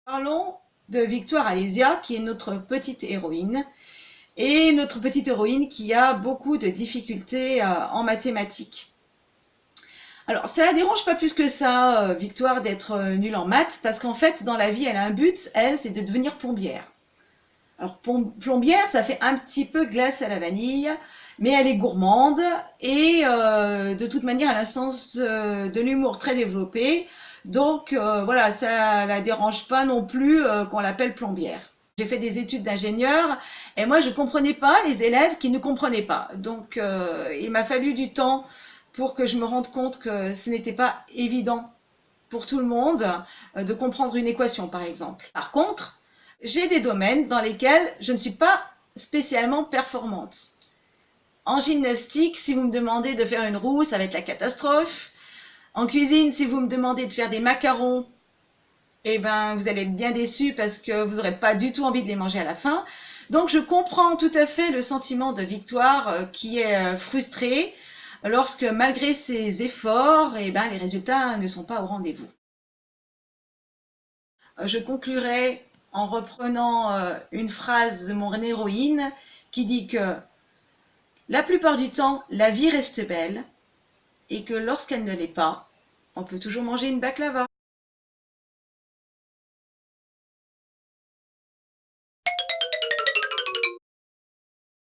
Parlons de Victoire Alésia, qui est notre petite héroïne, et notre petite héroïne qui a beaucoup de difficultés en mathématiques. Alors, ça la dérange pas plus que ça, Victoire, d'être nulle en maths, parce qu'en fait, dans la vie, elle a un but, elle, c'est de devenir plombière. Alors, plombière, ça fait un petit peu glace à la vanille, mais elle est gourmande, et de toute manière, elle a un sens de l'humour très développé, donc voilà, ça la dérange pas non plus qu'on l'appelle plombière. J'ai fait des études d'ingénieur et moi je comprenais pas les élèves qui ne comprenaient pas. Donc il m'a fallu du temps pour que je me rende compte que ce n'était pas évident pour tout le monde de comprendre une équation par exemple. Par contre, j'ai des domaines dans lesquels je ne suis pas spécialement performante. En gymnastique, si vous me demandez de faire une roue, ça va être la catastrophe. En cuisine, si vous me demandez de faire des macarons, eh ben, vous allez être bien déçus parce que vous n'aurez pas du tout envie de les manger à la fin. Donc, je comprends tout à fait le sentiment de Victoire qui est frustrée lorsque, malgré ses efforts, eh ben, les résultats ne sont pas au rendez-vous. Je conclurai en reprenant une phrase de mon héroïne qui dit que la plupart du temps, la vie reste belle et que lorsqu'elle ne l'est pas, on peut toujours manger une baklava.